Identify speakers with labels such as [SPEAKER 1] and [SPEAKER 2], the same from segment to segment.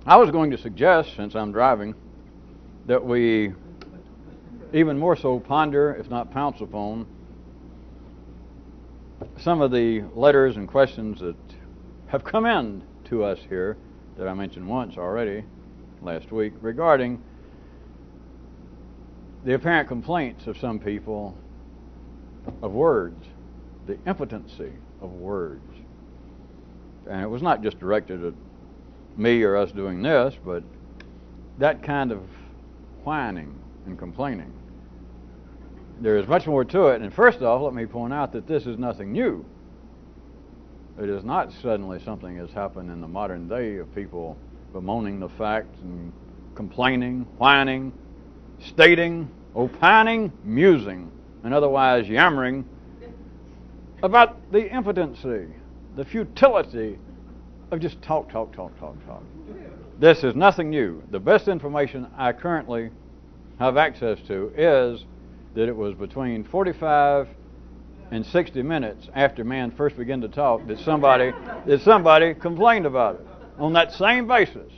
[SPEAKER 1] I was going to suggest, since I'm driving, that we even more so ponder, if not pounce upon, some of the letters and questions that have come in to us here that I mentioned once already last week regarding the apparent complaints of some people of words, the impotency of words. And it was not just directed at me or us doing this, but that kind of whining and complaining. There is much more to it, and first off, let me point out that this is nothing new. It is not suddenly something that's happened in the modern day of people bemoaning the facts and complaining, whining, stating, opining, musing, and otherwise yammering about the impotency, the futility of just talk. This is nothing new. The best information I currently have access to is that it was between 45 and 60 minutes after man first began to talk that somebody complained about it on that same basis.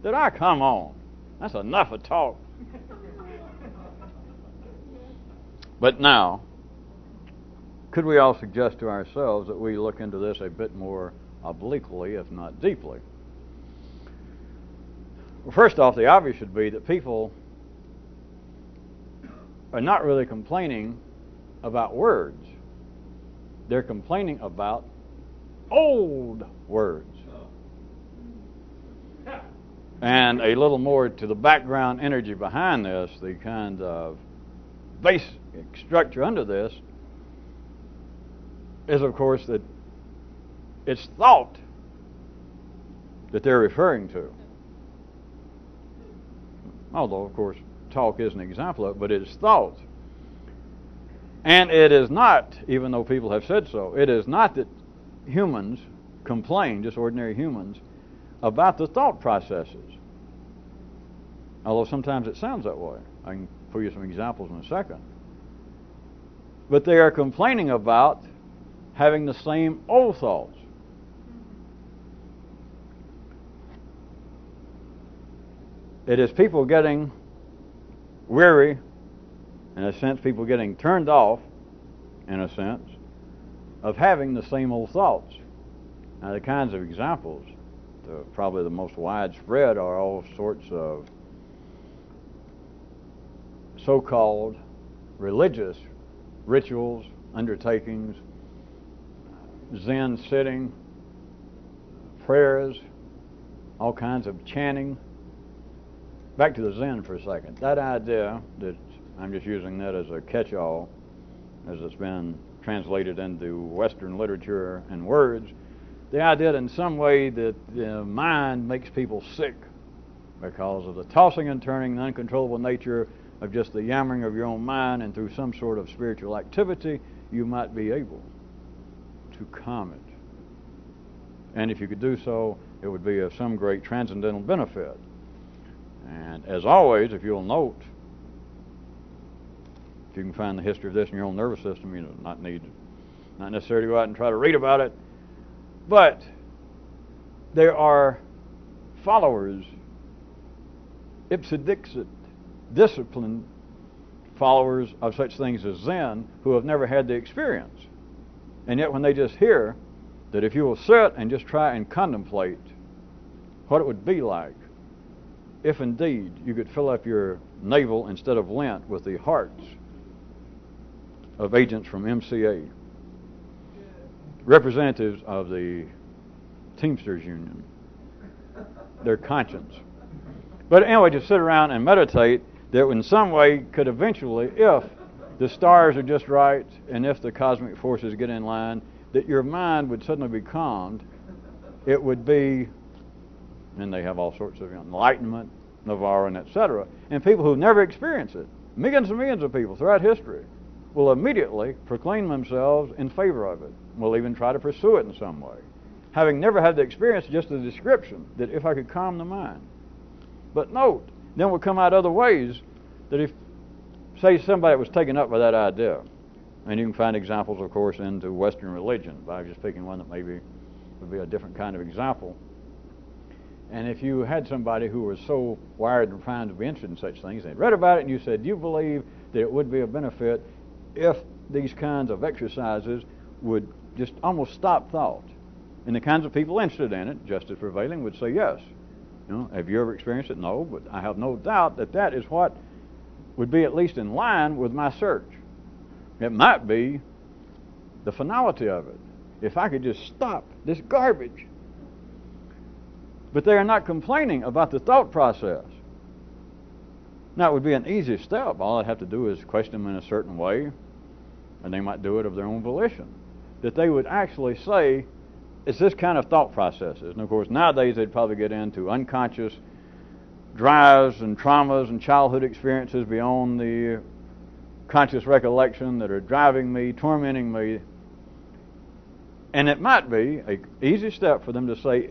[SPEAKER 1] That come on, that's enough of talk. But now, could we all suggest to ourselves that we look into this a bit more obliquely, if not deeply? Well, first off, the obvious should be that people are not really complaining about words. They're complaining about old words. And a little more to the background energy behind this, the kind of basic structure under this, is of course that it's thought that they're referring to. Although, of course, talk is an example of it, but it's thought. And it is not, even though people have said so, it is not that humans complain, just ordinary humans, about the thought processes. Although sometimes it sounds that way. I can give you some examples in a second. But they are complaining about having the same old thoughts. It is people getting weary, in a sense, people getting turned off, in a sense, of having the same old thoughts. Now, the kinds of examples, probably the most widespread, are all sorts of so-called religious rituals, undertakings, Zen sitting, prayers, all kinds of chanting. Back to the Zen for a second. That idea that I'm just using that as a catch-all, as it's been translated into Western literature and words, the idea that in some way that the mind makes people sick because of the tossing and turning, the uncontrollable nature of just the yammering of your own mind, and through some sort of spiritual activity, you might be able to calm it. And if you could do so, it would be of some great transcendental benefit. And as always, if you'll note, if you can find the history of this in your own nervous system, you know, not necessarily go out and try to read about it, but there are followers, ipsedixit, disciplined followers of such things as Zen, who have never had the experience. And yet when they just hear that if you will sit and just try and contemplate what it would be like if indeed you could fill up your navel instead of lint with the hearts of agents from MCA, representatives of the Teamsters Union, their conscience. But anyway, just sit around and meditate that in some way could eventually, if the stars are just right and if the cosmic forces get in line, that your mind would suddenly be calmed. It would be, and they have all sorts of enlightenment, Navarin, etc. And people who never experience it, millions and millions of people throughout history, will immediately proclaim themselves in favor of it, will even try to pursue it in some way, having never had the experience, just the description, that if I could calm the mind. But note, then will come out other ways that if, say, somebody was taken up by that idea, and you can find examples, of course, into Western religion, but I'm just picking one that maybe would be a different kind of example. And if you had somebody who was so wired and refined to be interested in such things, they'd read about it and you said, you believe that it would be a benefit if these kinds of exercises would just almost stop thought. And the kinds of people interested in it, just as prevailing, would say yes. You know, have you ever experienced it? No, but I have no doubt that that is what would be at least in line with my search. It might be the finality of it. If I could just stop this garbage. But they are not complaining about the thought process. Now, it would be an easy step. All I'd have to do is question them in a certain way, and they might do it of their own volition. That they would actually say, it's this kind of thought processes. And of course, nowadays they'd probably get into unconscious drives and traumas and childhood experiences beyond the conscious recollection that are driving me, tormenting me. And it might be an easy step for them to say,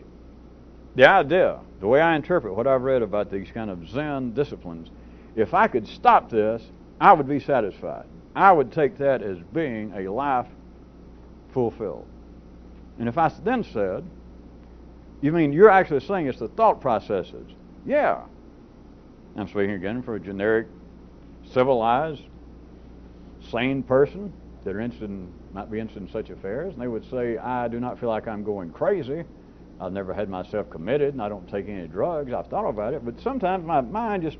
[SPEAKER 1] the idea, the way I interpret what I've read about these kind of Zen disciplines, if I could stop this, I would be satisfied. I would take that as being a life fulfilled. And if I then said, you mean you're actually saying it's the thought processes? Yeah. I'm speaking again for a generic, civilized, sane person that are interested in, might be interested in such affairs, and they would say, I do not feel like I'm going crazy. I've never had myself committed, and I don't take any drugs. I've thought about it, but sometimes my mind just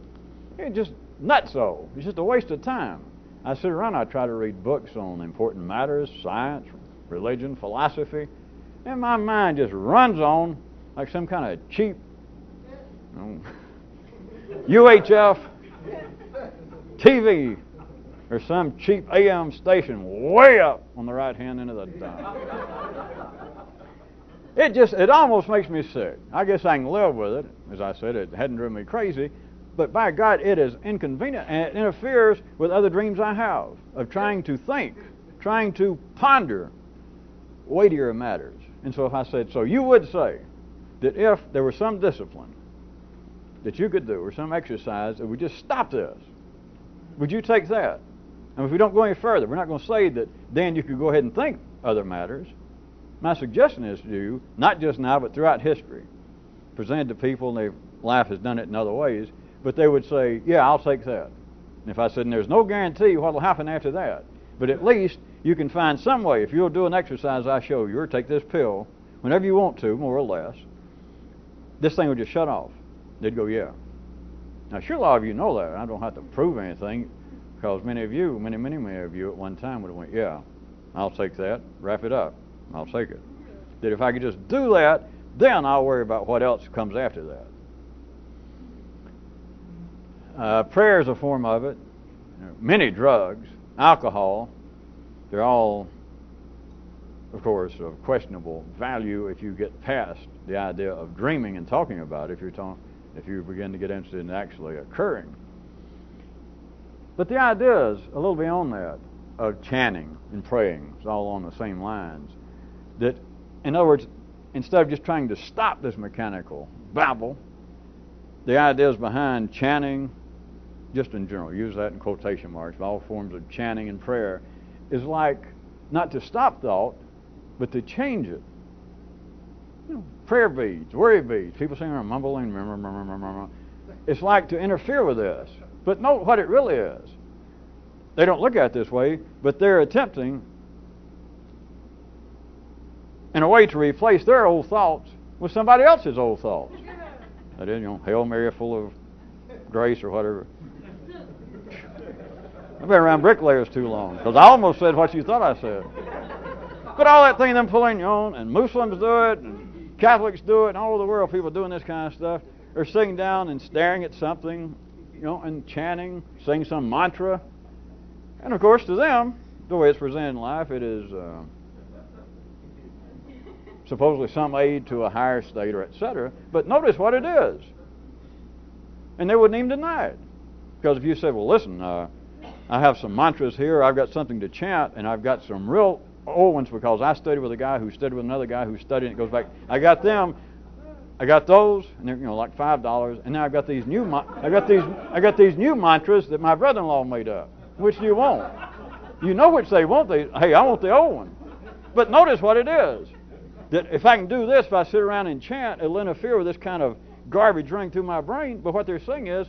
[SPEAKER 1] nutso. It's just a waste of time. I sit around, I try to read books on important matters, science, religion, philosophy, and my mind just runs on like some kind of cheap UHF TV or some cheap AM station way up on the right-hand end of the dial. It almost makes me sick. I guess I can live with it. As I said, it hadn't driven me crazy. But by God, it is inconvenient, and it interferes with other dreams I have of trying to think, trying to ponder weightier matters. And so if I said, so you would say that if there were some discipline that you could do or some exercise that would just stop this, would you take that? And if we don't go any further, we're not going to say that then you could go ahead and think other matters. My suggestion is to you, not just now, but throughout history, presented to people, and life has done it in other ways, but they would say, yeah, I'll take that. And if I said, and there's no guarantee what will happen after that, but at least you can find some way, if you'll do an exercise I show you, or take this pill, whenever you want to, more or less, this thing will just shut off. They'd go, yeah. Now, sure, a lot of you know that. I don't have to prove anything, because many of you at one time would have went, yeah, I'll take that, wrap it up. I'll take it. That if I could just do that, then I'll worry about what else comes after that. Prayer is a form of it. Many drugs, alcohol, they're all, of course, of questionable value if you get past the idea of dreaming and talking about it, if you begin to get interested in it actually occurring. But the idea is a little beyond that, of chanting and praying. It's all on the same lines. That, in other words, instead of just trying to stop this mechanical babble, the ideas behind chanting, just in general, use that in quotation marks, all forms of chanting and prayer, is like not to stop thought, but to change it. You know, prayer beads, worry beads, people saying mumbling, it's like to interfere with this. But note what it really is. They don't look at it this way, but they're attempting in a way to replace their old thoughts with somebody else's old thoughts. That is, Hail Mary full of grace or whatever. I've been around bricklayers too long, because I almost said what you thought I said. But all that thing them pulling on, and Muslims do it, and Catholics do it, and all over the world people doing this kind of stuff, are sitting down and staring at something, and chanting, saying some mantra. And of course to them, the way it's presented in life, it is supposedly some aid to a higher state or etc. But notice what it is. And they wouldn't even deny it. Because if you say, well, listen, I have some mantras here, I've got something to chant, and I've got some real old ones because I studied with a guy who studied with another guy who studied, and it goes back. I got them, I got those, and they're like $5, and now I've got these new I got these new mantras that my brother-in-law made up. Which do you want? You know which they want. Hey, I want the old one. But notice what it is. That if I can do this, if I sit around and chant, it'll interfere with this kind of garbage running through my brain, but what they're saying is,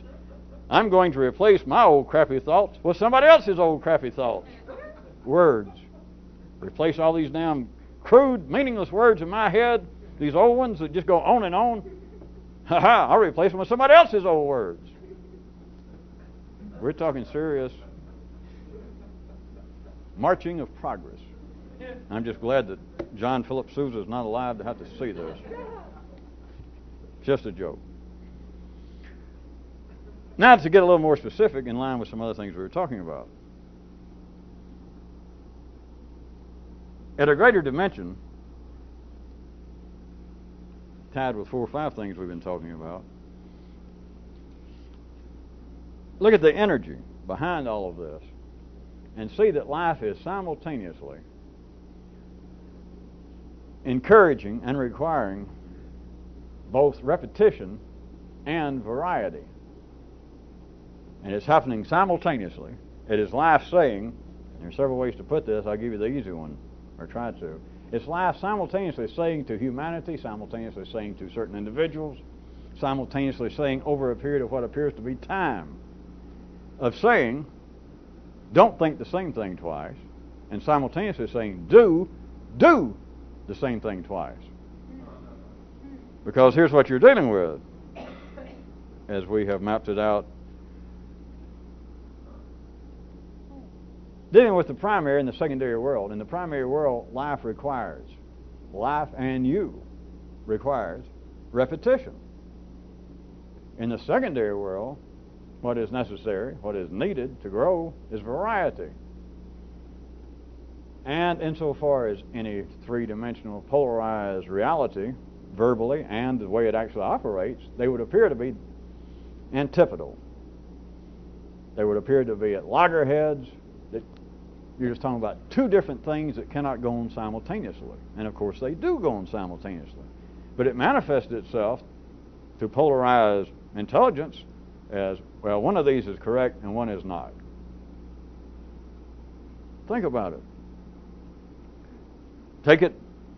[SPEAKER 1] I'm going to replace my old crappy thoughts with somebody else's old crappy thoughts. Words. Replace all these damn crude, meaningless words in my head, these old ones that just go on and on. Ha-ha, I'll replace them with somebody else's old words. We're talking serious marching of progress. I'm just glad that John Philip Sousa is not alive to have to see this. Just a joke. Now to get a little more specific in line with some other things we were talking about. At a greater dimension, tied with 4 or 5 things we've been talking about, look at the energy behind all of this and see that life is simultaneously encouraging and requiring both repetition and variety. And it's happening simultaneously. It is life saying, there are several ways to put this, I'll give you the easy one, or try to. It's life simultaneously saying to humanity, simultaneously saying to certain individuals, simultaneously saying over a period of what appears to be time, of saying, don't think the same thing twice, and simultaneously saying, do the same thing twice. Because here's what you're dealing with, as we have mapped it out. Dealing with the primary and the secondary world. In the primary world, life and you requires repetition. In the secondary world, what is necessary, what is needed to grow is variety. And insofar as any three-dimensional polarized reality, verbally and the way it actually operates, they would appear to be antipodal. They would appear to be at loggerheads. That you're just talking about 2 different things that cannot go on simultaneously. And of course they do go on simultaneously. But it manifests itself through polarized intelligence as, well, one of these is correct and one is not. Think about it. Take it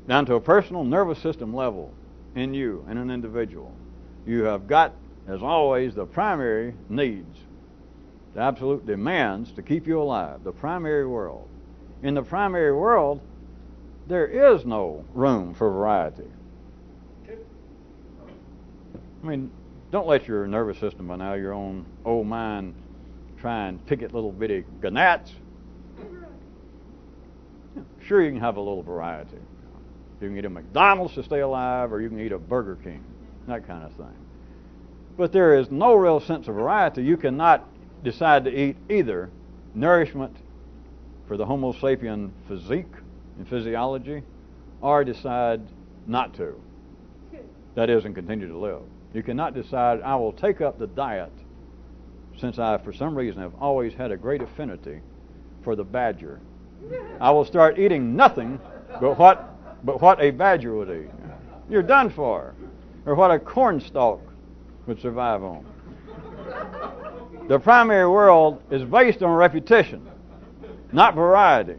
[SPEAKER 1] down to a personal nervous system level in you, in an individual. You have got, as always, the primary needs, the absolute demands to keep you alive, the primary world. In the primary world, there is no room for variety. I mean, don't let your nervous system by now, your own old mind, try and pick at little bitty gnats. Sure, you can have a little variety. You can eat a McDonald's to stay alive, or you can eat a Burger King, that kind of thing. But there is no real sense of variety. You cannot decide to eat either nourishment for the Homo sapien physique and physiology, or decide not to. That is, and continue to live. You cannot decide, I will take up the diet, since I, for some reason, have always had a great affinity for the badger. I will start eating nothing but what a badger would eat. You're done for. Or what a cornstalk would survive on. The primary world is based on repetition, not variety.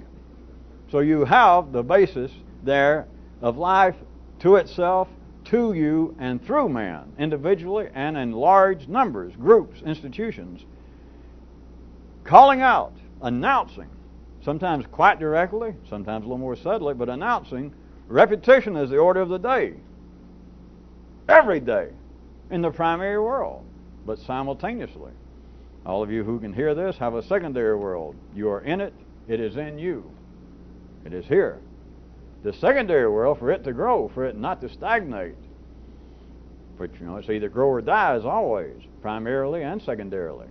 [SPEAKER 1] So you have the basis there of life to itself, to you, and through man, individually and in large numbers, groups, institutions, calling out, announcing, sometimes quite directly, sometimes a little more subtly, but announcing repetition is the order of the day. Every day in the primary world, but simultaneously. All of you who can hear this have a secondary world. You are in it. It is in you. It is here. The secondary world, for it to grow, for it not to stagnate. But, it's either grow or die as always, primarily and secondarily.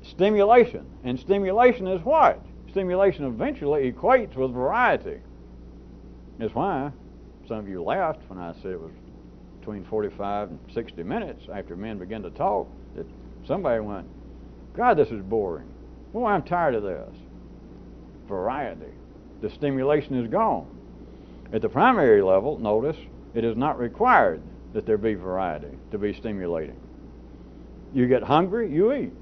[SPEAKER 1] Stimulation. And stimulation is what? Stimulation eventually equates with variety. That's why some of you laughed when I said it was between 45 and 60 minutes after men began to talk, that somebody went, God, this is boring. Boy, I'm tired of this. Variety. The stimulation is gone. At the primary level, notice, it is not required that there be variety to be stimulating. You get hungry, you eat.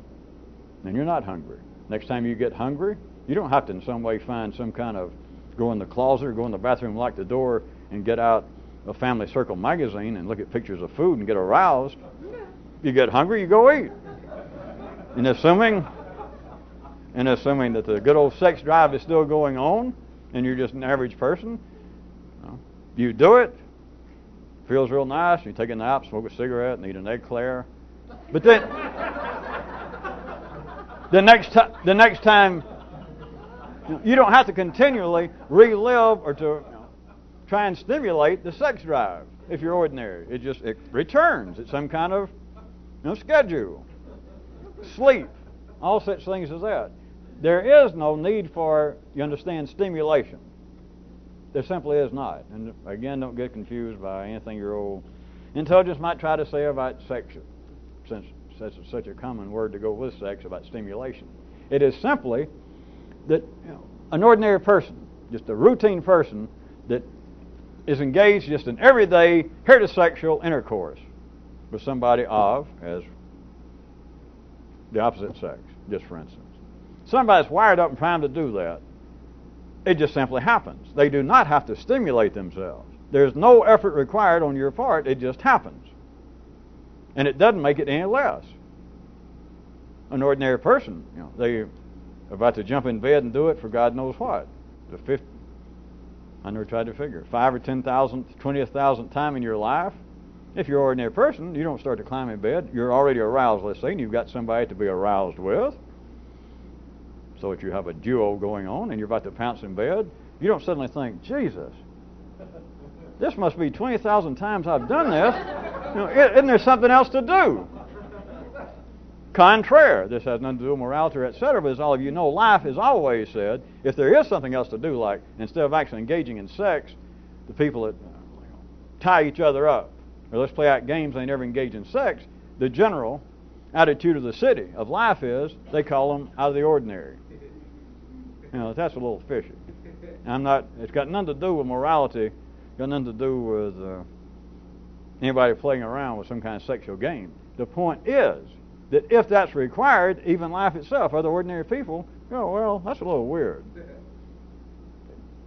[SPEAKER 1] And you're not hungry. Next time you get hungry, you don't have to in some way find some kind of go in the closet or go in the bathroom, lock the door, and get out a Family Circle magazine and look at pictures of food and get aroused. You get hungry, you go eat. And assuming that the good old sex drive is still going on, and you're just an average person, you do it. Feels real nice. You take a nap, smoke a cigarette, and eat an eclair. But then, the next time, you don't have to continually relive or to try and stimulate the sex drive if you're ordinary. It returns. It's some kind of schedule. Sleep, all such things as that. There is no need for, you understand, stimulation. There simply is not. And again, don't get confused by anything your old intelligence might try to say about sex, since that's such a common word to go with sex, about stimulation. It is simply that an ordinary person, just a routine person that is engaged just in everyday heterosexual intercourse with somebody of, as the opposite sex, just for instance. Somebody's wired up and primed to do that. It just simply happens. They do not have to stimulate themselves. There's no effort required on your part. It just happens. And it doesn't make it any less. An ordinary person, they're about to jump in bed and do it for God knows what. I never tried to figure. 5 or 10,000th, 20,000th time in your life. If you're an ordinary person, you don't start to climb in bed. You're already aroused, let's say, and you've got somebody to be aroused with. So that you have a duo going on and you're about to pounce in bed, you don't suddenly think, Jesus, this must be 20,000 times I've done this. Isn't there something else to do? Contraire, this has nothing to do with morality, etc., but as all of you know, life has always said, if there is something else to do, like instead of actually engaging in sex, the people that tie each other up, or let's play out games, they never engage in sex, the general attitude of the city of life is they call them out of the ordinary. That's a little fishy. It's got nothing to do with morality, got nothing to do with anybody playing around with some kind of sexual game. The point is that if that's required, even life itself, other ordinary people, well, that's a little weird.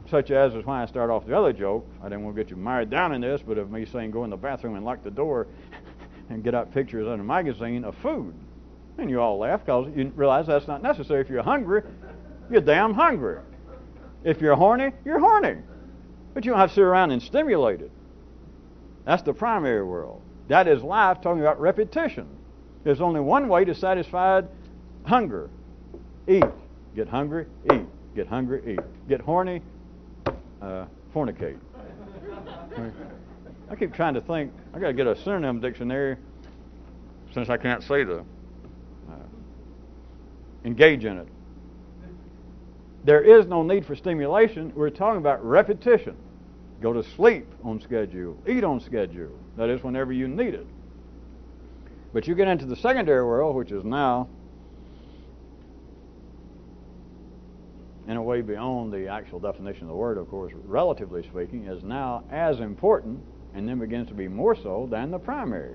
[SPEAKER 1] Such as is why I start off the other joke. I didn't want to get you mired down in this, but of me saying go in the bathroom and lock the door and get out pictures in a magazine of food. And you all laugh because you realize that's not necessary. If you're hungry, you're damn hungry. If you're horny, you're horny. But you don't have to sit around and stimulate it. That's the primary world. That is life talking about repetition. There's only one way to satisfy hunger. Eat. Get hungry, eat. Get hungry, eat. Get horny, fornicate. I keep trying to think. I got to get a synonym dictionary since I can't say the engage in it. There is no need for stimulation. We're talking about repetition. Go to sleep on schedule. Eat on schedule. That is whenever you need it. But you get into the secondary world, which is now, in a way beyond the actual definition of the word, of course, relatively speaking, is now as important and then begins to be more so than the primary.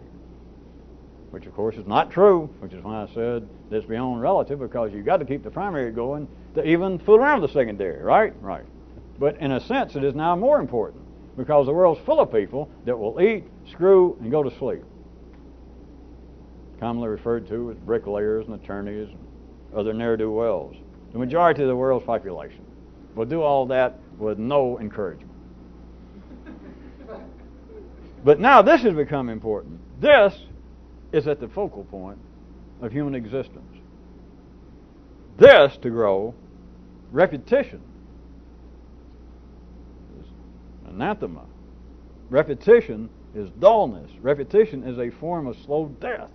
[SPEAKER 1] Which, of course, is not true, which is why I said it's beyond relative, because you've got to keep the primary going to even fool around with the secondary, right? Right. But in a sense, it is now more important, because the world's full of people that will eat, screw, and go to sleep. Commonly referred to as bricklayers and attorneys and other ne'er-do-wells. The majority of the world's population will do all that with no encouragement. But now this has become important. This is at the focal point of human existence. This, to grow, repetition is anathema. Repetition is dullness. Repetition is a form of slow death.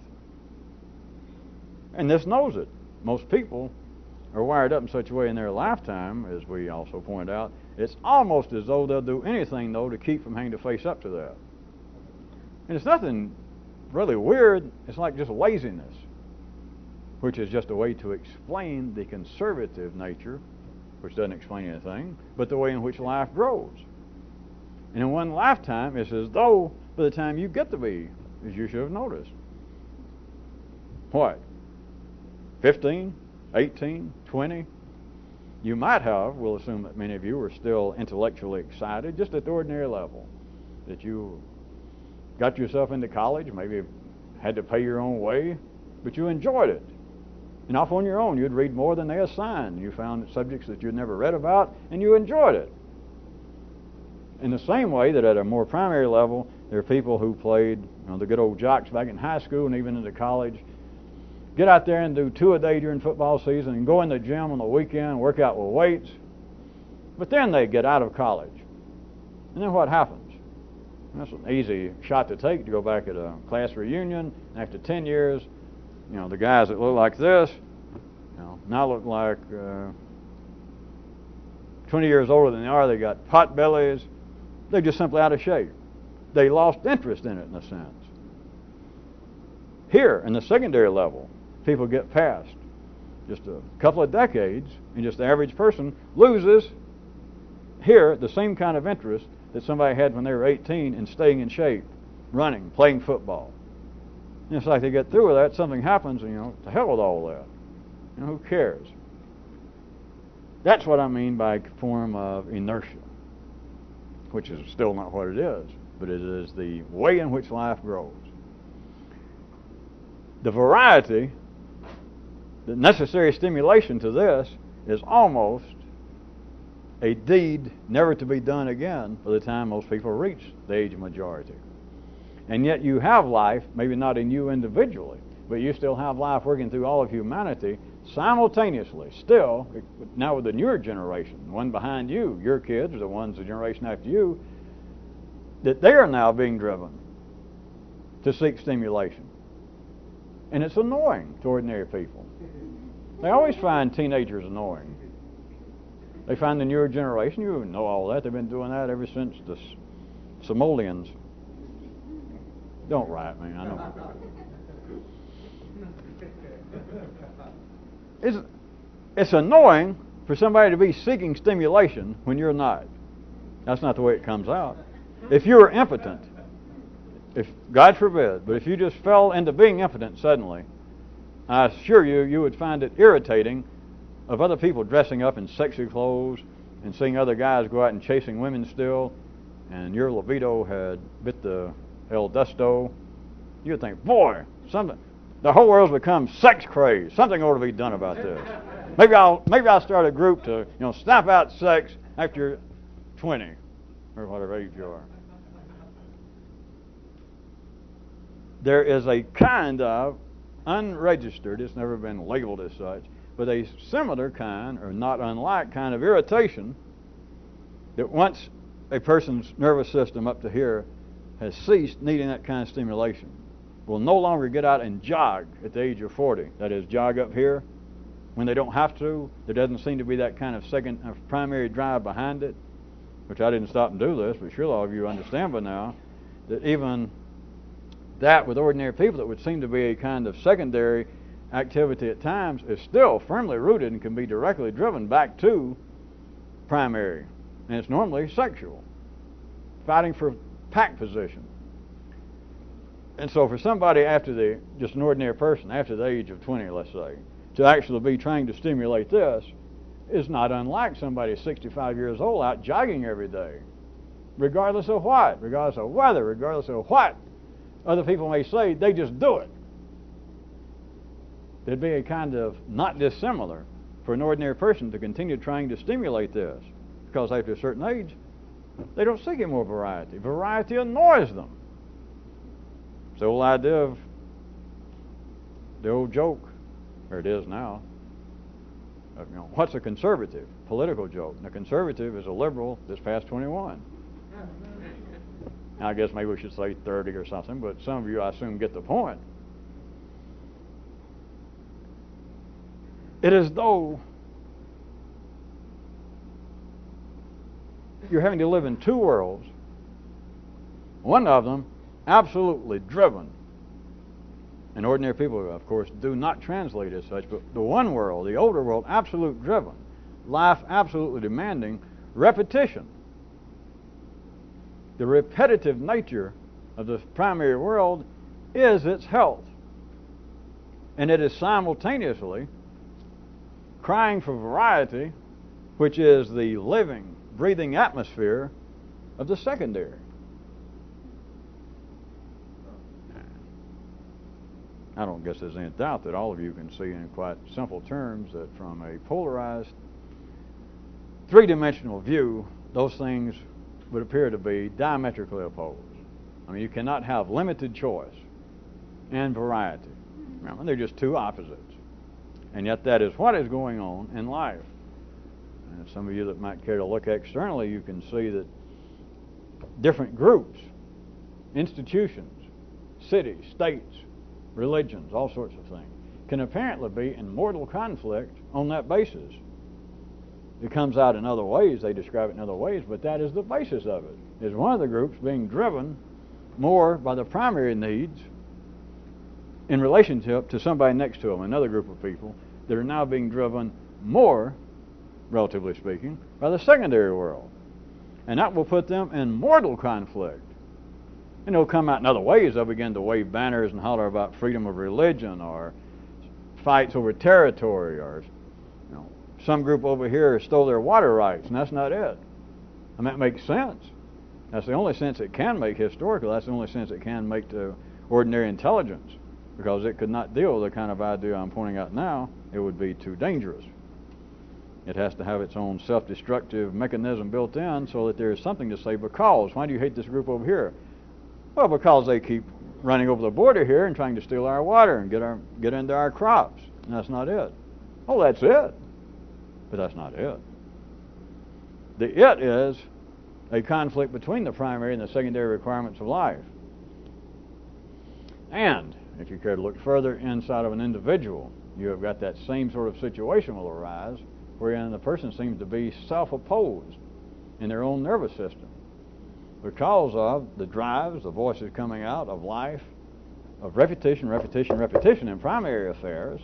[SPEAKER 1] And this knows it. Most people are wired up in such a way in their lifetime, as we also point out, it's almost as though they'll do anything, though, to keep from having to face up to that. And it's nothing really weird. It's like just laziness, which is just a way to explain the conservative nature, which doesn't explain anything, but the way in which life grows. And in one lifetime, it's as though by the time you get to be, as you should have noticed, what? 15, 18, 20? You might have, we'll assume that many of you are still intellectually excited, just at the ordinary level. that you got yourself into college, maybe had to pay your own way, but you enjoyed it. And off on your own, you'd read more than they assigned. You found subjects that you'd never read about, and you enjoyed it. In the same way that at a more primary level, there are people who played, the good old jocks back in high school and even into college, get out there and do 2 a day during football season and go in the gym on the weekend, work out with weights. But then they get out of college. And then what happens? That's an easy shot to take, to go back at a class reunion. After 10 years, the guys that look like this, now look like 20 years older than they are. They got pot bellies. They're just simply out of shape. They lost interest in it, in a sense. Here, in the secondary level, people get past just a couple of decades, and just the average person loses here the same kind of interest that somebody had when they were 18 in staying in shape, running, playing football. And it's like they get through with that, something happens, and to hell with all that. Who cares? That's what I mean by a form of inertia, which is still not what it is, but it is the way in which life grows. The variety, the necessary stimulation to this is almost a deed never to be done again by the time most people reach the age of majority. And yet you have life, maybe not in you individually, but you still have life working through all of humanity simultaneously, still, now with the newer generation, the one behind you, your kids, or the ones, the generation after you, that they are now being driven to seek stimulation. And it's annoying to ordinary people. They always find teenagers annoying. They find the newer generation, you know all that, they've been doing that ever since the Somalians. Don't write me, I know. It's annoying for somebody to be seeking stimulation when you're not. That's not the way it comes out. If you were impotent, if God forbid, but if you just fell into being impotent suddenly, I assure you, you would find it irritating of other people dressing up in sexy clothes and seeing other guys go out and chasing women still, and your libido had bit the El Dusto. You'd think, boy, the whole world's become sex crazed. Something ought to be done about this. Maybe I'll start a group to stamp out sex after you're 20 or whatever age you are. There is a kind of unregistered, it's never been labeled as such, but a similar kind, or not unlike kind of irritation that once a person's nervous system up to here has ceased needing that kind of stimulation, will no longer get out and jog at the age of 40. That is, jog up here when they don't have to. There doesn't seem to be that kind of primary drive behind it, which I didn't stop and do this, but sure all of you understand by now that even that with ordinary people that would seem to be a kind of secondary activity at times is still firmly rooted and can be directly driven back to primary. And it's normally sexual, fighting for pack position. And so for somebody just an ordinary person after the age of 20, let's say, to actually be trying to stimulate this is not unlike somebody 65 years old out jogging every day, regardless of what, regardless of weather, regardless of what other people may say, they just do it. There'd be a kind of not dissimilar for an ordinary person to continue trying to stimulate this, because after a certain age, they don't seek any more variety. Variety annoys them. It's the old idea of the old joke, or it is now, of, what's a conservative? Political joke. And a conservative is a liberal that's past 21. Now, I guess maybe we should say 30 or something, but some of you, I assume, get the point. It is though you're having to live in two worlds, one of them absolutely driven. And ordinary people, of course, do not translate as such, but the one world, the older world, absolute driven. Life absolutely demanding repetition. The repetitive nature of the primary world is its health. And it is simultaneously crying for variety, which is the living, breathing atmosphere of the secondary. I don't guess there's any doubt that all of you can see in quite simple terms that from a polarized, three-dimensional view, those things would appear to be diametrically opposed. I mean, you cannot have limited choice and variety. Remember, they're just two opposites. And yet that is what is going on in life. And some of you that might care to look externally, you can see that different groups, institutions, cities, states, religions, all sorts of things, can apparently be in mortal conflict on that basis. It comes out in other ways, they describe it in other ways, but that is the basis of it. Is one of the groups being driven more by the primary needs in relationship to somebody next to them, another group of people that are now being driven more, relatively speaking, by the secondary world. And that will put them in mortal conflict. And it'll come out in other ways. They'll begin to wave banners and holler about freedom of religion or fights over territory or some group over here stole their water rights, and that's not it. I mean, that makes sense. That's the only sense it can make historically. That's the only sense it can make to ordinary intelligence, because it could not deal with the kind of idea I'm pointing out now. It would be too dangerous. It has to have its own self-destructive mechanism built in so that there is something to say, because, why do you hate this group over here? Well, because they keep running over the border here and trying to steal our water and get into our crops. And that's not it. Oh, that's it. But that's not it. The it is a conflict between the primary and the secondary requirements of life. And if you care to look further inside of an individual, you have got that same sort of situation will arise, wherein the person seems to be self-opposed in their own nervous system because of the drives, the voices coming out of life, of repetition in primary affairs,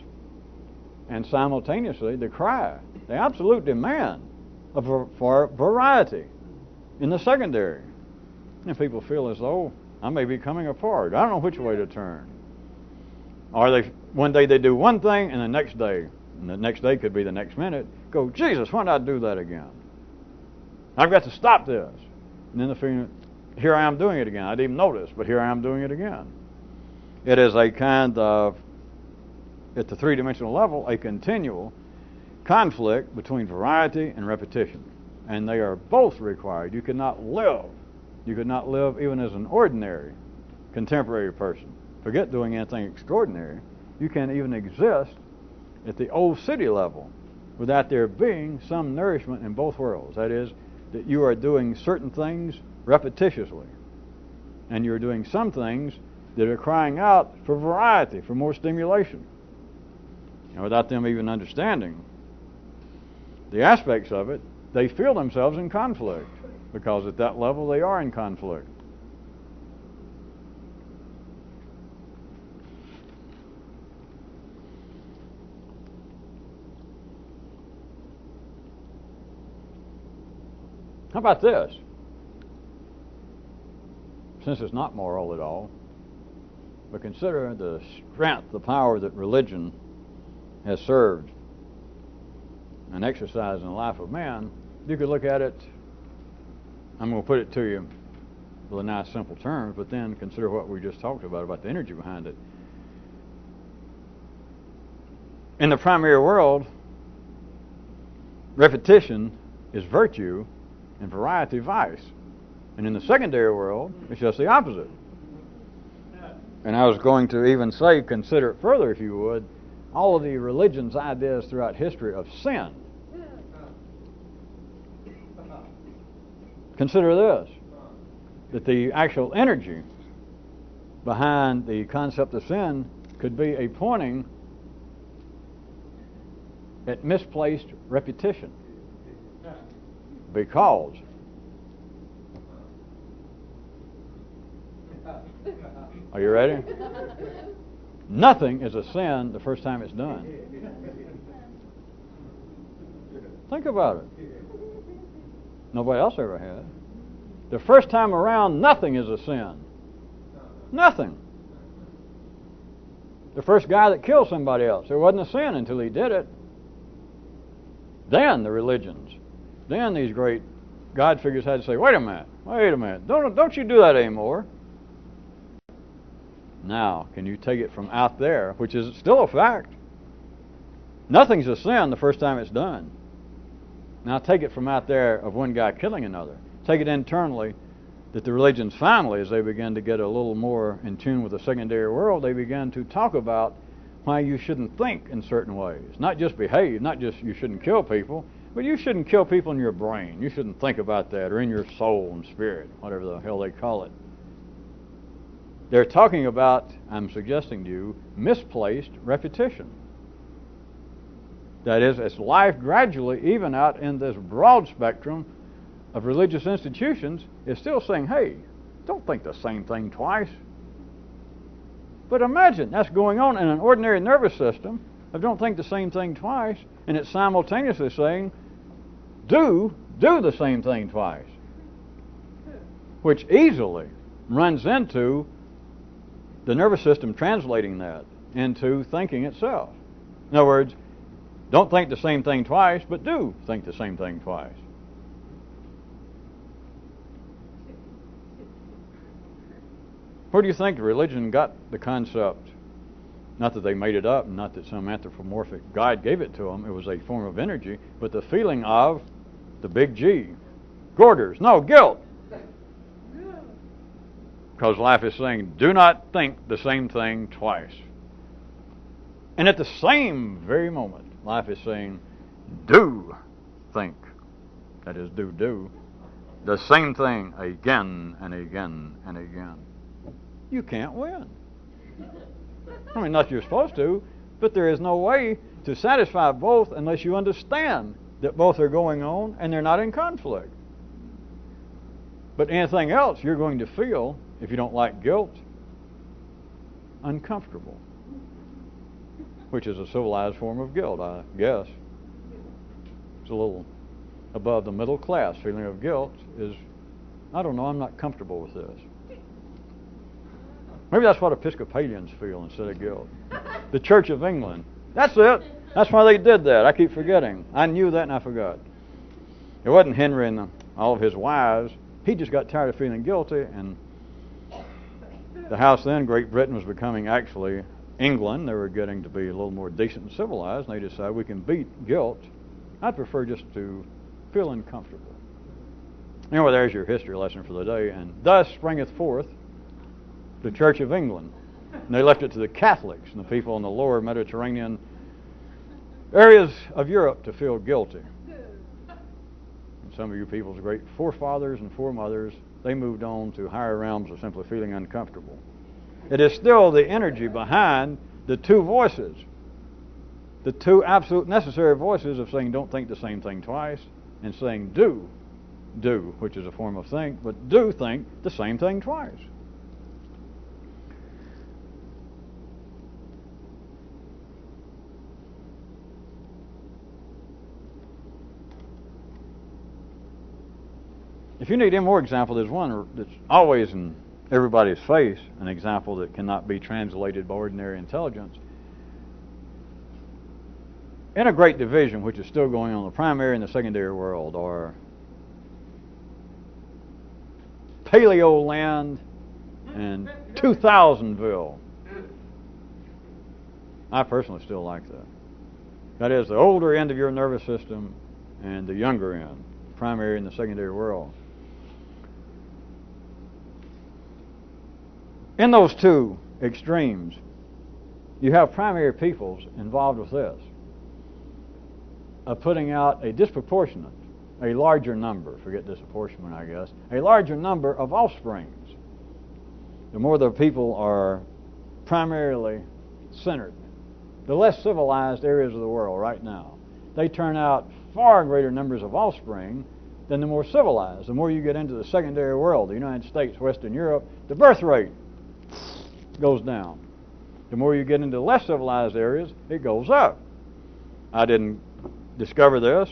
[SPEAKER 1] and simultaneously the cry, the absolute demand for variety in the secondary. And people feel as though I may be coming apart. I don't know which way to turn. Or one day they do one thing, and the next day could be the next minute, go, Jesus, why did I do that again? I've got to stop this. And then the feeling, here I am doing it again. I didn't even notice, but here I am doing it again. It is a kind of, at the three-dimensional level, a continual conflict between variety and repetition. And they are both required. You could not live even as an ordinary contemporary person. Forget doing anything extraordinary. You can't even exist at the old city level without there being some nourishment in both worlds. That is, that you are doing certain things repetitiously, and you're doing some things that are crying out for variety, for more stimulation. And without them even understanding the aspects of it, they feel themselves in conflict, because at that level they are in conflict. How about this? Since it's not moral at all, but consider the strength, the power that religion has served and exercised in the life of man, you could look at it, I'm going to put it to you with nice simple terms, but then consider what we just talked about the energy behind it. In the primary world, repetition is virtue and variety vice. And in the secondary world, it's just the opposite. And I was going to even say, consider it further if you would, all of the religion's ideas throughout history of sin. Consider this, that the actual energy behind the concept of sin could be a pointing at misplaced repetition. Because are you ready? Nothing is a sin the first time it's done. Think about it. Nobody else ever had. The first time around, nothing is a sin. Nothing. The first guy that killed somebody else, it wasn't a sin until he did it. Then the religions, then these great God figures had to say, wait a minute, don't you do that anymore. Now, can you take it from out there, which is still a fact? Nothing's a sin the first time it's done. Now take it from out there of one guy killing another. Take it internally that the religions finally, as they begin to get a little more in tune with the secondary world, they begin to talk about why you shouldn't think in certain ways. Not just behave, not just you shouldn't kill people, but you shouldn't kill people in your brain. You shouldn't think about that, or in your soul and spirit, whatever the hell they call it. They're talking about, I'm suggesting to you, misplaced repetition. That is, as life gradually, even out in this broad spectrum of religious institutions, is still saying, hey, don't think the same thing twice. But imagine that's going on in an ordinary nervous system of don't think the same thing twice, and it's simultaneously saying, do the same thing twice. Which easily runs into the nervous system translating that into thinking itself. In other words, don't think the same thing twice, but do think the same thing twice. Where do you think religion got the concept? Not that they made it up, not that some anthropomorphic guide gave it to them. It was a form of energy, but the feeling of the big G. Gorgers, no, guilt. Because life is saying, do not think the same thing twice. And at the same very moment, life is saying, do think, that is, do, the same thing again and again and again. You can't win. I mean, not that you're supposed to, but there is no way to satisfy both unless you understand that both are going on and they're not in conflict. But anything else, you're going to feel, if you don't like guilt, uncomfortable, which is a civilized form of guilt, I guess. It's a little above the middle class. Feeling of guilt is, I don't know, I'm not comfortable with this. Maybe that's what Episcopalians feel instead of guilt. The Church of England. That's it. That's why they did that. I keep forgetting. I knew that and I forgot. It wasn't Henry and all of his wives. He just got tired of feeling guilty, and the house then, Great Britain, was becoming actually England. They were getting to be a little more decent and civilized, and they decided we can beat guilt. I'd prefer just to feel uncomfortable. Anyway, there's your history lesson for the day. And thus springeth forth the Church of England. And they left it to the Catholics and the people in the lower Mediterranean areas of Europe to feel guilty. And some of you people's great forefathers and foremothers, they moved on to higher realms of simply feeling uncomfortable. It is still the energy behind the two voices, the two absolute necessary voices of saying don't think the same thing twice, and saying do, which is a form of think, but do think the same thing twice. If you need any more example, there's one that's always in everybody's face, an example that cannot be translated by ordinary intelligence. In a great division, which is still going on, the primary and the secondary world, or Paleo Land and 2000ville. I personally still like that. That is the older end of your nervous system and the younger end, primary and the secondary world. In those two extremes, you have primary peoples involved with this, of putting out a disproportionate, a larger number, forget disapportionment, I guess, a larger number of offsprings. The more the people are primarily centered, the less civilized areas of the world right now, they turn out far greater numbers of offspring than the more civilized. The more you get into the secondary world, the United States, Western Europe, the birth rate goes down. The more you get into less civilized areas, it goes up. I didn't discover this,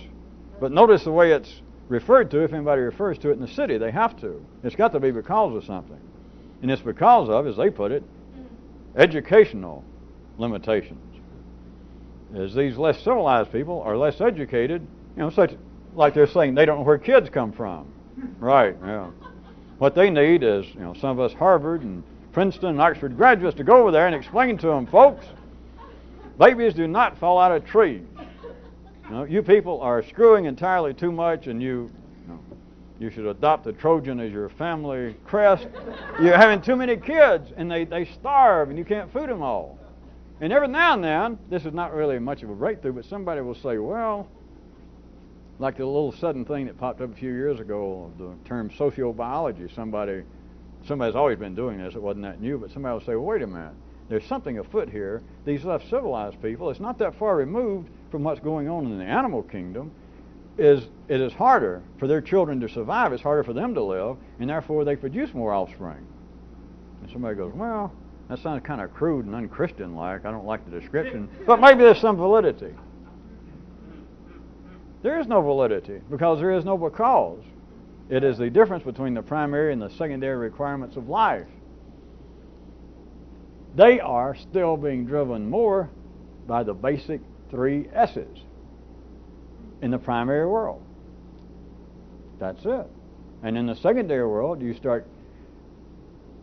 [SPEAKER 1] but notice the way it's referred to. If anybody refers to it in the city, they have to. It's got to be because of something. And it's because of, as they put it, educational limitations. As these less civilized people are less educated, such like they're saying they don't know where kids come from. Right, yeah. What they need is, some of us Harvard and Princeton and Oxford graduates to go over there and explain to them, folks, babies do not fall out of trees. You people are screwing entirely too much, and you should adopt the Trojan as your family crest. You're having too many kids, and they starve, and you can't feed them all. And every now and then, this is not really much of a breakthrough, but somebody will say, well, like the little sudden thing that popped up a few years ago, the term sociobiology. Somebody's always been doing this. It wasn't that new, but somebody will say, well, wait a minute. There's something afoot here. These less civilized people, it's not that far removed from what's going on in the animal kingdom. It is harder for their children to survive. It's harder for them to live, and therefore they produce more offspring. And somebody goes, well, that sounds kind of crude and unchristian-like. I don't like the description. But maybe there's some validity. There is no validity because there is no because. It is the difference between the primary and the secondary requirements of life. They are still being driven more by the basic 3 S's in the primary world. That's it. And in the secondary world, you start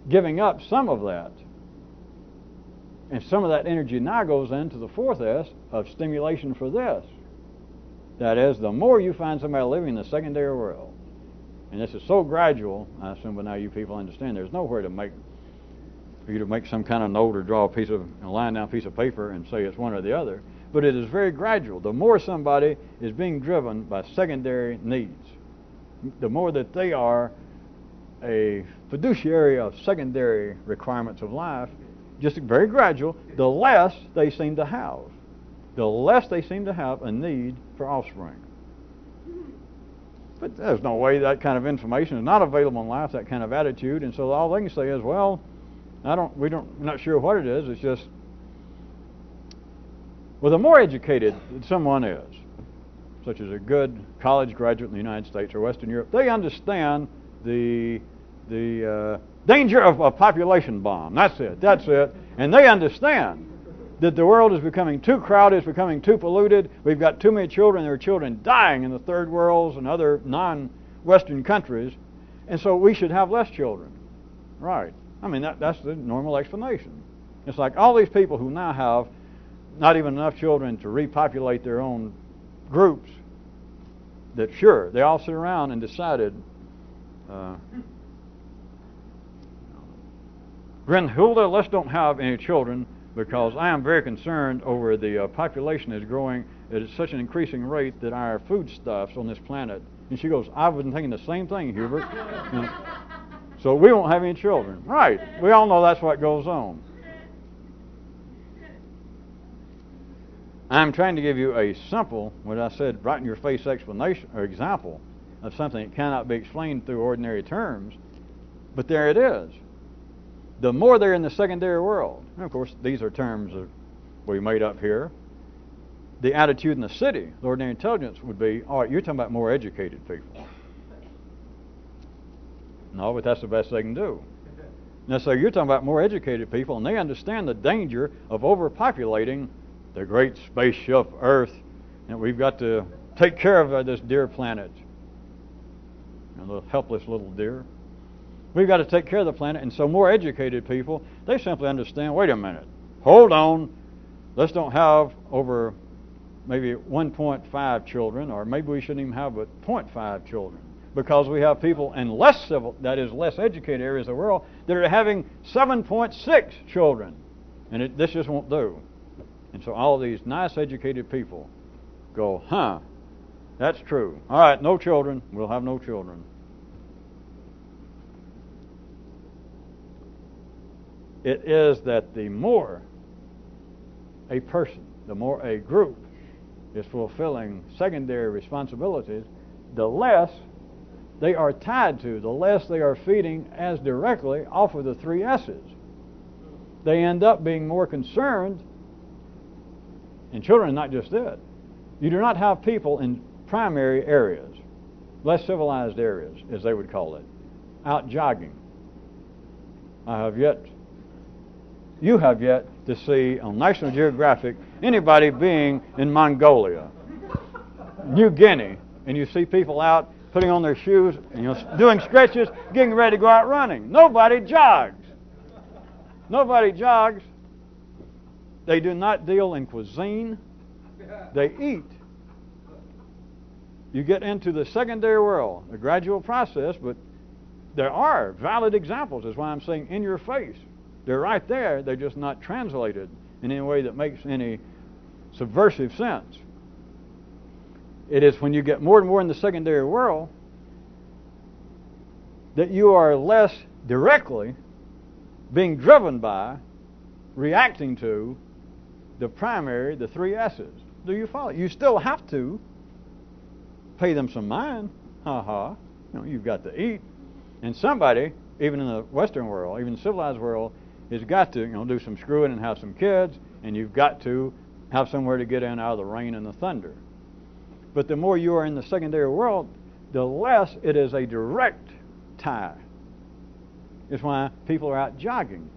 [SPEAKER 1] giving up some of that. And some of that energy now goes into the 4th S of stimulation for this. That is, the more you find somebody living in the secondary world, and this is so gradual, I assume by now you people understand, there's nowhere for you to make some kind of note or draw a line down a piece of paper and say it's one or the other. But it is very gradual. The more somebody is being driven by secondary needs, the more that they are a fiduciary of secondary requirements of life, just very gradual, the less they seem to have. The less they seem to have a need for offspring. But there's no way that kind of information is not available in life, that kind of attitude, and so all they can say is, well, we're not sure what it is. It's just, well, the more educated someone is, such as a good college graduate in the United States or Western Europe, they understand the danger of a population bomb. That's it. And they understand that the world is becoming too crowded, it's becoming too polluted. We've got too many children. There are children dying in the third worlds and other non-Western countries, and so we should have less children. Right. I mean, that's the normal explanation. It's like all these people who now have not even enough children to repopulate their own groups, that sure, they all sit around and decided, Grenhilda, let's don't have any children because I am very concerned over the population is growing at such an increasing rate that our foodstuffs on this planet. And she goes, I've been thinking the same thing, Hubert. So we won't have any children. Right. We all know that's what goes on. I'm trying to give you a simple, what I said, right in your face explanation or example of something that cannot be explained through ordinary terms. But there it is. The more they're in the secondary world, and of course these are terms that we made up here, the attitude in the city, the ordinary intelligence would be, all right, you're talking about more educated people. No, but that's the best they can do. Now, so you're talking about more educated people, and they understand the danger of overpopulating the great spaceship Earth, and we've got to take care of this dear planet. A little helpless little deer. We've got to take care of the planet, and so more educated people, they simply understand, wait a minute, hold on, let's don't have over maybe 1.5 children, or maybe we shouldn't even have but 0.5 children, because we have people in less educated areas of the world that are having 7.6 children, and this just won't do. And so all of these nice educated people go, that's true. All right, no children, we'll have no children. It is that the more a person, the more a group is fulfilling secondary responsibilities, the less they are tied to, the less they are feeding as directly off of the 3 S's. They end up being more concerned, and children are not just it. You do not have people in primary areas, less civilized areas, as they would call it, out jogging. You have yet to see on National Geographic anybody being in Mongolia, New Guinea, and you see people out putting on their shoes and doing stretches, getting ready to go out running. Nobody jogs. Nobody jogs. They do not deal in cuisine. They eat. You get into the secondary world, a gradual process, but there are valid examples. That's why I'm saying in your face. They're right there. They're just not translated in any way that makes any subversive sense. It is when you get more and more in the secondary world that you are less directly being driven by, reacting to the primary, the three S's. Do you follow? You still have to pay them some mind. Ha. You've got to eat. And somebody, even in the Western world, even the civilized world, has got to do some screwing and have some kids, and you've got to have somewhere to get in out of the rain and the thunder. But the more you are in the secondary world, the less it is a direct tie. It's why people are out jogging.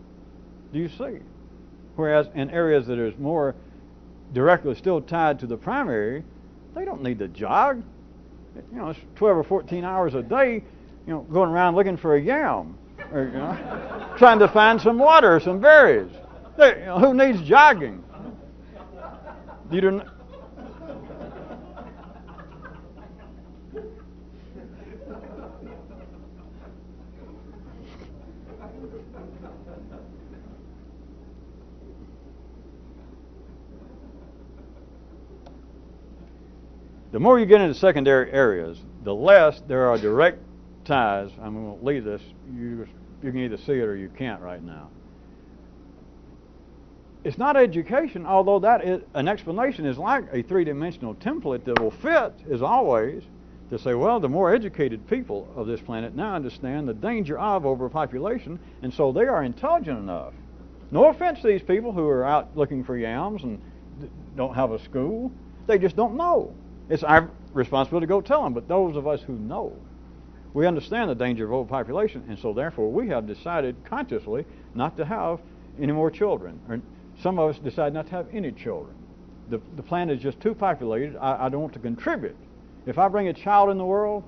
[SPEAKER 1] Do you see? Whereas in areas that is more directly still tied to the primary, they don't need to jog. It's 12 or 14 hours a day, going around looking for a yam, or trying to find some water or some berries. Who needs jogging? You do not. The more you get into secondary areas, the less there are direct ties. I'm going to leave this. You can either see it or you can't right now. It's not education, although that is an explanation is like a three-dimensional template that will fit, as always, to say, well, the more educated people of this planet now understand the danger of overpopulation, and so they are intelligent enough. No offense to these people who are out looking for yams and don't have a school. They just don't know. It's our responsibility to go tell them, but those of us who know, we understand the danger of overpopulation, and so therefore we have decided consciously not to have any more children. Or some of us decide not to have any children. The planet is just too populated. I don't want to contribute. If I bring a child in the world,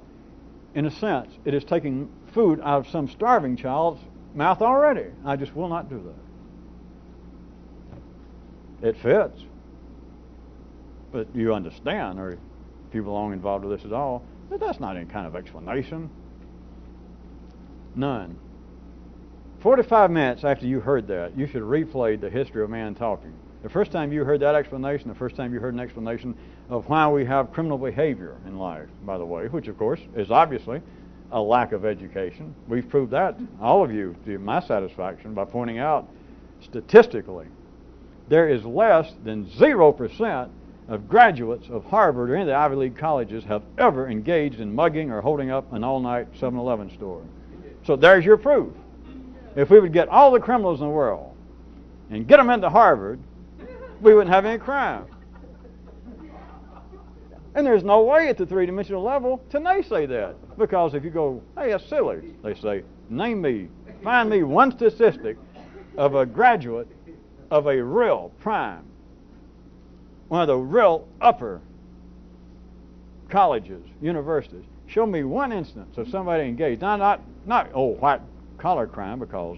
[SPEAKER 1] in a sense, it is taking food out of some starving child's mouth already. I just will not do that. It fits. But you understand, or if you belong involved with this at all, that that's not any kind of explanation. None. 45 minutes after you heard that, you should replay the history of man talking. The first time you heard that explanation, the first time you heard an explanation of why we have criminal behavior in life, by the way, which of course is obviously a lack of education. We've proved that, all of you, to my satisfaction, by pointing out statistically there is less than 0% of graduates of Harvard or any of the Ivy League colleges have ever engaged in mugging or holding up an all-night 7-Eleven store. So there's your proof. If we would get all the criminals in the world and get them into Harvard, we wouldn't have any crime. And there's no way at the three-dimensional level to naysay that. Because if you go, hey, that's silly, they say, find me one statistic of a graduate of a real prime, one of the real upper colleges, universities. Show me one instance of somebody engaged. Now, not white collar crime, because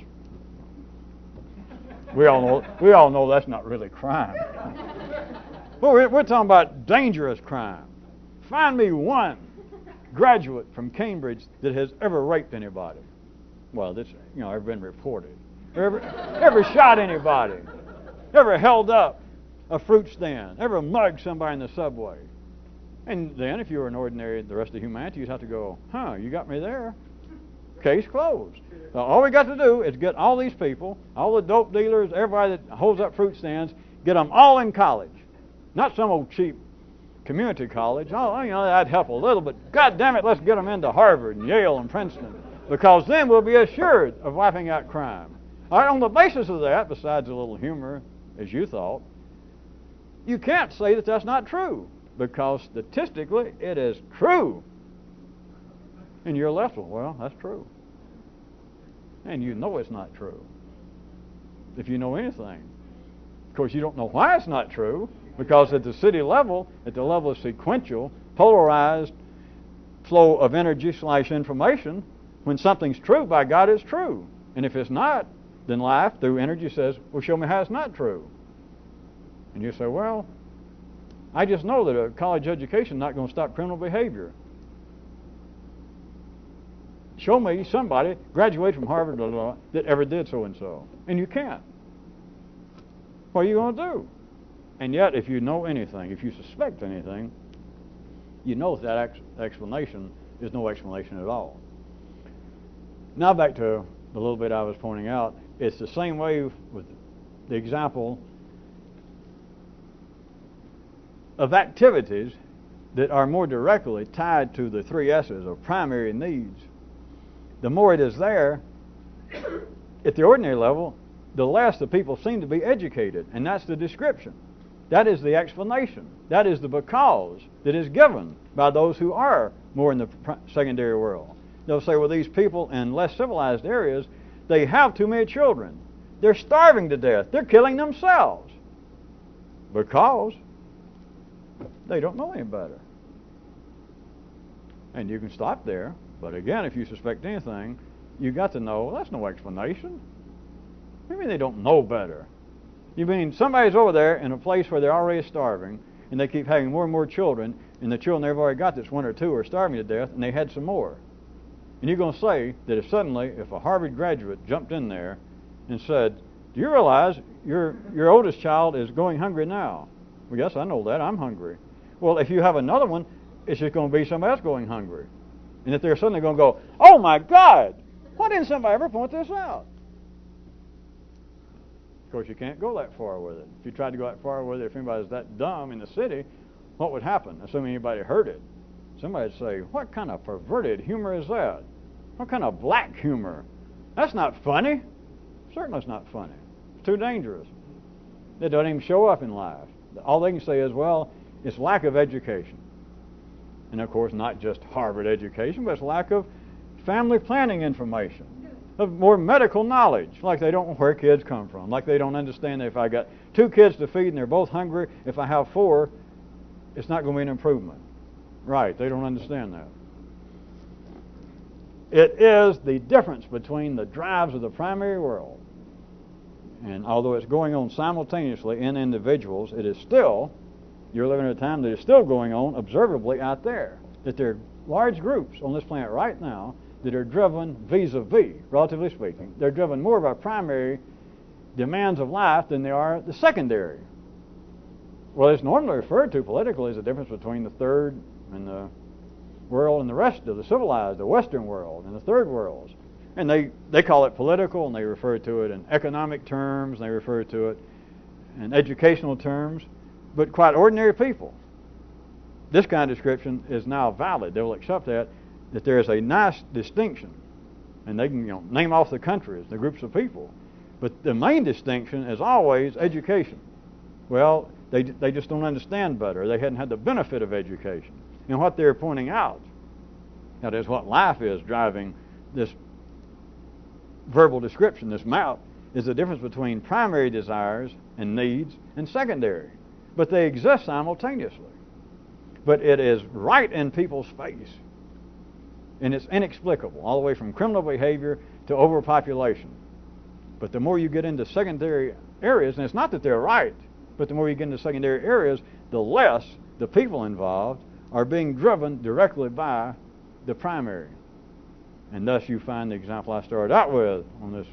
[SPEAKER 1] we all know that's not really crime. But we're talking about dangerous crime. Find me one graduate from Cambridge that has ever raped anybody. Well, this ever been reported. Ever shot anybody? Ever held up a fruit stand? Ever mugged somebody in the subway? And then, if you were an ordinary, the rest of humanity, you'd have to go, you got me there. Case closed. All we got to do is get all these people, all the dope dealers, everybody that holds up fruit stands, get them all in college. Not some old cheap community college. That'd help a little, but God damn it, let's get them into Harvard and Yale and Princeton, because then we'll be assured of wiping out crime. All right, on the basis of that, besides a little humor, as you thought, you can't say that that's not true, because statistically it is true. And you're left with, well, that's true. And you know it's not true, if you know anything. Of course, you don't know why it's not true, because at the city level, at the level of sequential, polarized flow of energy / information, when something's true, by God, it's true. And if it's not, Then life, through energy, says, well, show me how it's not true. And you say, well, I just know that a college education is not going to stop criminal behavior. Show me somebody graduated from Harvard that ever did so and so. And you can't. What are you going to do? And yet, if you know anything, if you suspect anything, you know that explanation is no explanation at all. Now back to the little bit I was pointing out. It's the same way with the example of activities that are more directly tied to the three S's of primary needs. The more it is there, at the ordinary level, the less the people seem to be educated. And that's the description. That is the explanation. That is the because that is given by those who are more in the secondary world. They'll say, well, these people in less civilized areas, they have too many children. They're starving to death. They're killing themselves. Because they don't know any better. And you can stop there. But again, if you suspect anything, you got to know, well, that's no explanation. What do you mean they don't know better? You mean somebody's over there in a place where they're already starving, and they keep having more and more children, and the children they've already got, that's one or two, are starving to death, and they had some more. And you're going to say that if a Harvard graduate jumped in there and said, do you realize your oldest child is going hungry now? Well, yes, I know that. I'm hungry. Well, if you have another one, it's just going to be somebody else going hungry. And if they're suddenly going to go, oh my God, why didn't somebody ever point this out? Of course, you can't go that far with it. If you tried to go that far with it, if anybody's that dumb in the city, what would happen? Assuming anybody heard it. Somebody would say, what kind of perverted humor is that? What kind of black humor? That's not funny. Certainly it's not funny. It's too dangerous. It doesn't even show up in life. All they can say is, well, it's lack of education. And of course, not just Harvard education, but it's lack of family planning information, of more medical knowledge, like they don't know where kids come from, like they don't understand that if I got 2 kids to feed and they're both hungry, if I have 4, it's not going to be an improvement. Right, they don't understand that. It is the difference between the drives of the primary world, and although it's going on simultaneously in individuals, it is still, you're living at a time that is still going on observably out there, that there are large groups on this planet right now that are driven vis-a-vis, relatively speaking. They're driven more by primary demands of life than they are the secondary. Well, it's normally referred to politically as the difference between the third and the world and the rest of the civilized, the Western world and the third worlds. And they call it political, and they refer to it in economic terms, and they refer to it in educational terms, but quite ordinary people. This kind of description is now valid. They will accept that there is a nice distinction, and they can name off the countries, the groups of people. But the main distinction is always education. Well, they just don't understand better. They hadn't had the benefit of education. And what they're pointing out, that is what life is driving this verbal description, this map, is the difference between primary desires and needs and secondary. But they exist simultaneously. But it is right in people's face. And it's inexplicable, all the way from criminal behavior to overpopulation. But the more you get into secondary areas, and it's not that they're right, but the more you get into secondary areas, the less the people involved are being driven directly by the primary. And thus you find the example I started out with on this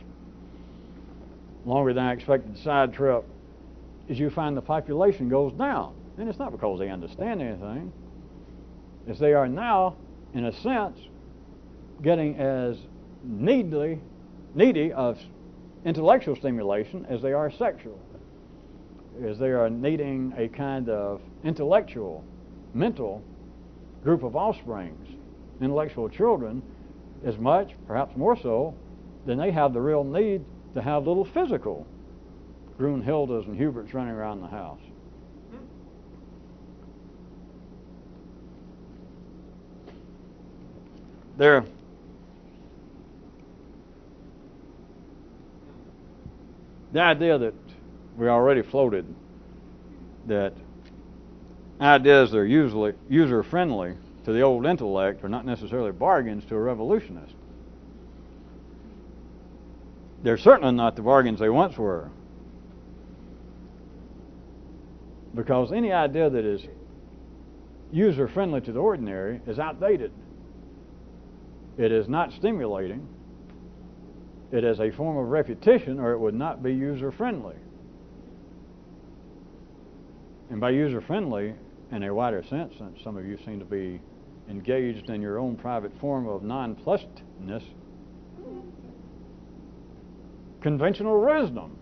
[SPEAKER 1] longer than I expected side trip, is you find the population goes down. And it's not because they understand anything. It's they are now, in a sense, getting as needy of intellectual stimulation as they are sexual. As they are needing a kind of intellectual, mental group of offsprings, intellectual children, as much, perhaps more so, than they have the real need to have little physical Grunhildas and Huberts running around the house. The idea that we already floated, that ideas that are usually user-friendly to the old intellect are not necessarily bargains to a revolutionist. They're certainly not the bargains they once were. Because any idea that is user-friendly to the ordinary is outdated. It is not stimulating. It is a form of repetition, or it would not be user-friendly. And by user-friendly, in a wider sense, since some of you seem to be engaged in your own private form of nonplusedness, conventional wisdom,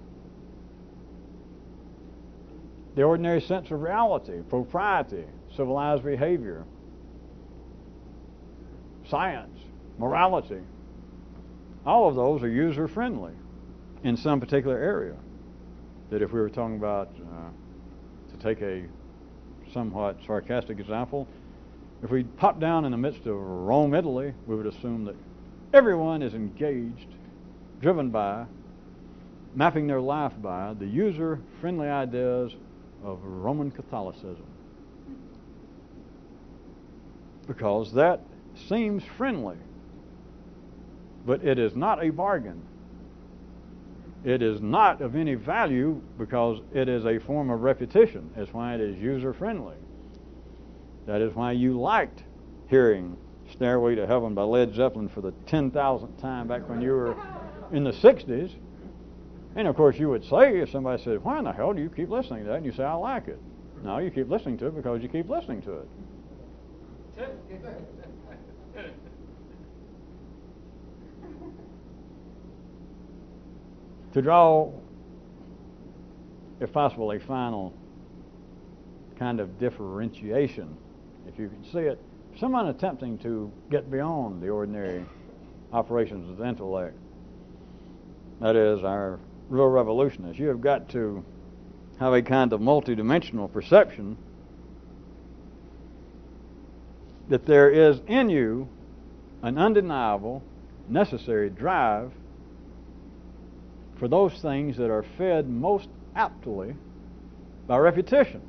[SPEAKER 1] the ordinary sense of reality, propriety, civilized behavior, science, morality, all of those are user-friendly in some particular area. That if we were talking about, to take a somewhat sarcastic example, if we pop down in the midst of Rome, Italy, we would assume that everyone is engaged, driven by, mapping their life by the user-friendly ideas of Roman Catholicism. Because that seems friendly, but it is not a bargain. It is not of any value because it is a form of repetition. That's why it is user-friendly. That is why you liked hearing Stairway to Heaven by Led Zeppelin for the 10,000th time back when you were in the 60s. And of course you would say, if somebody said, why in the hell do you keep listening to that? And you say, I like it. No, you keep listening to it because you keep listening to it. To draw, if possible, a final kind of differentiation, if you can see it, someone attempting to get beyond the ordinary operations of the intellect, that is, our real revolutionists, you have got to have a kind of multidimensional perception that there is in you an undeniable, necessary drive for those things that are fed most aptly by repetition.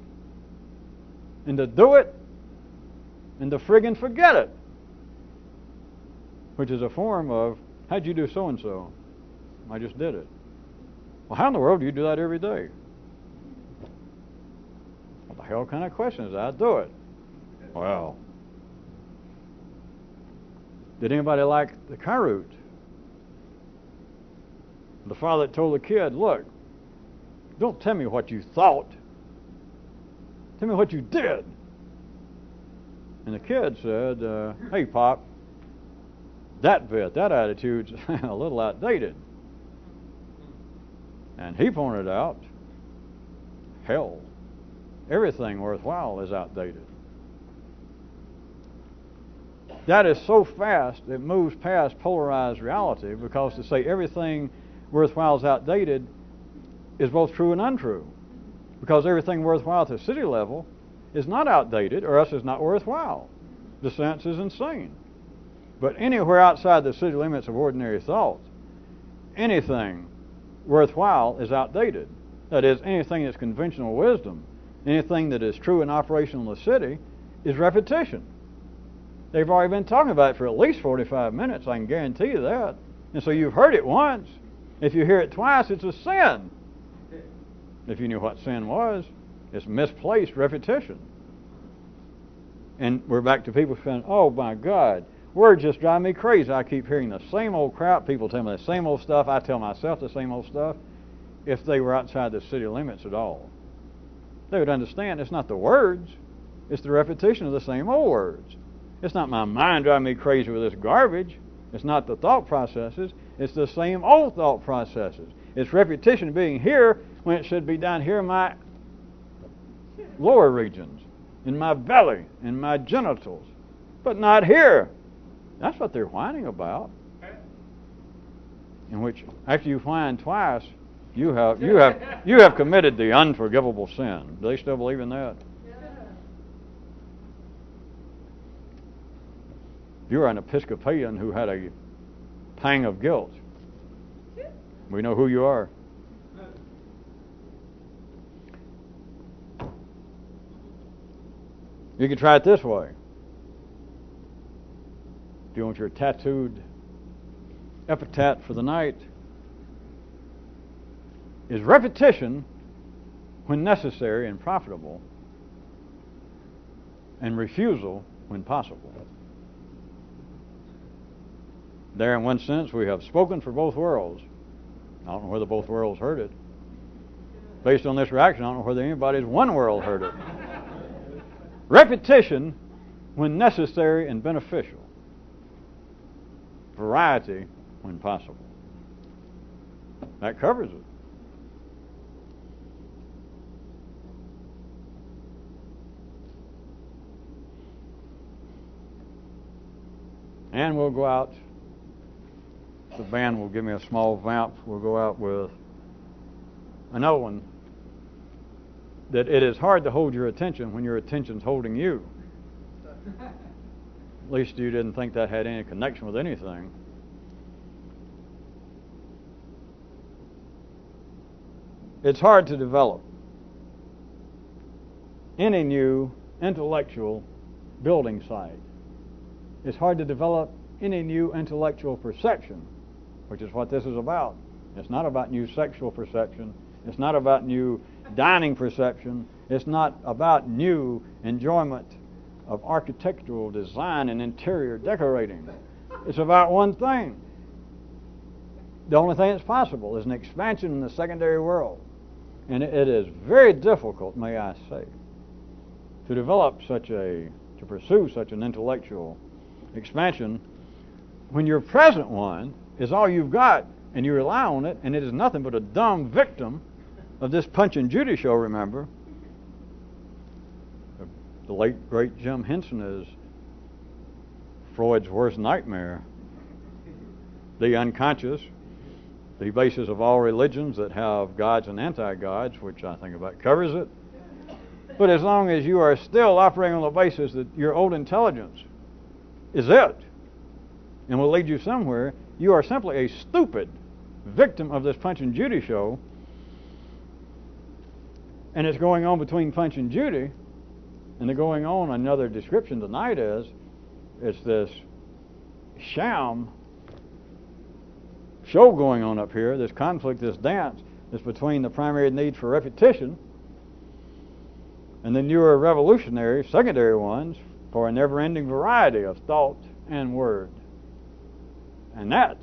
[SPEAKER 1] And to do it and to friggin' forget it, which is a form of, how'd you do so-and-so? I just did it. Well, how in the world do you do that every day? What the hell kind of question is that? I do it. Well, did anybody like the car route? The father that told the kid, look, don't tell me what you thought. Tell me what you did. And the kid said, hey, Pop, that attitude's a little outdated. And he pointed out, hell, everything worthwhile is outdated. That is so fast, it moves past polarized reality, because to say everything worthwhile is outdated is both true and untrue. Because everything worthwhile at the city level is not outdated, or else it's not worthwhile. The sense is insane. But anywhere outside the city limits of ordinary thought, anything worthwhile is outdated. That is, anything that's conventional wisdom, anything that is true and operational in the city, is repetition. They've already been talking about it for at least 45 minutes, I can guarantee you that. And so you've heard it once. If you hear it twice, it's a sin. If you knew what sin was, it's misplaced repetition. And we're back to people saying, oh my God, words just drive me crazy. I keep hearing the same old crap. People tell me the same old stuff. I tell myself the same old stuff. If they were outside the city limits at all, they would understand it's not the words, it's the repetition of the same old words. It's not my mind driving me crazy with this garbage. It's not the thought processes. It's the same old thought processes. It's repetition being here when it should be down here in my lower regions, in my belly, in my genitals, but not here. That's what they're whining about. In which, after you whine twice, you have committed the unforgivable sin. Do they still believe in that? If you are an Episcopalian who had a pang of guilt, we know who you are. You can try it this way. If you want your tattooed epitaph for the night, is repetition when necessary and profitable, and refusal when possible. There, in one sense, we have spoken for both worlds. I don't know whether both worlds heard it. Based on this reaction, I don't know whether anybody's one world heard it. Repetition when necessary and beneficial. Variety when possible. That covers it. And we'll go out. The band will give me a small vamp. We'll go out with another one. That it is hard to hold your attention when your attention's holding you. At least you didn't think that had any connection with anything. It's hard to develop any new intellectual building site. It's hard to develop any new intellectual perception, which is what this is about. It's not about new sexual perception. It's not about new dining perception. It's not about new enjoyment of architectural design and interior decorating. It's about one thing. The only thing that's possible is an expansion in the secondary world. And it is very difficult, may I say, to pursue such an intellectual expansion when your present one is all you've got and you rely on it, and it is nothing but a dumb victim of this Punch and Judy show, remember. The late, great Jim Henson is Freud's worst nightmare. The unconscious, the basis of all religions that have gods and anti-gods, which I think about covers it. But as long as you are still operating on the basis that your old intelligence is it and will lead you somewhere, you are simply a stupid victim of this Punch and Judy show. And it's going on between Punch and Judy, and they're going on. Another description tonight is it's this sham show going on up here, this conflict, this dance that's between the primary need for repetition and the newer revolutionary secondary ones for a never-ending variety of thought and word. And that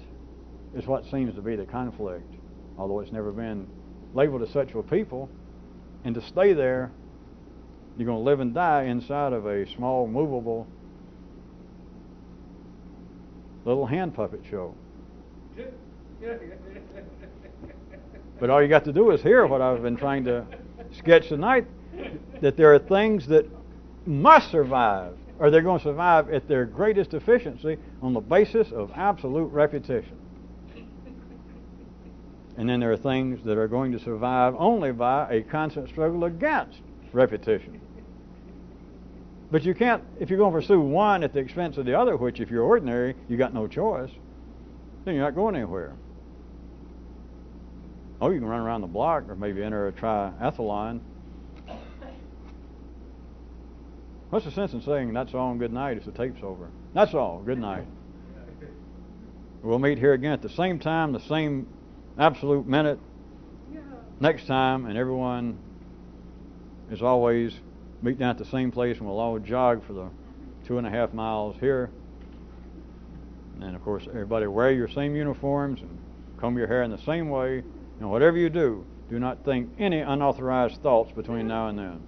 [SPEAKER 1] is what seems to be the conflict, although it's never been labeled as such for people. And to stay there, you're going to live and die inside of a small, movable little hand puppet show. But all you got to do is hear what I've been trying to sketch tonight, that there are things that must survive, or they're going to survive at their greatest efficiency on the basis of absolute repetition. And then there are things that are going to survive only by a constant struggle against repetition. But you can't, if you're going to pursue one at the expense of the other, which if you're ordinary, you got no choice, then you're not going anywhere. Oh, you can run around the block or maybe enter a triathlon. What's the sense in saying that's all and good night if the tape's over? That's all, good night. We'll meet here again at the same time, the same absolute minute next time, and everyone is always meet down at the same place, and we'll all jog for the 2.5 miles here. And of course, everybody wear your same uniforms and comb your hair in the same way. And whatever you do, do not think any unauthorized thoughts between now and then.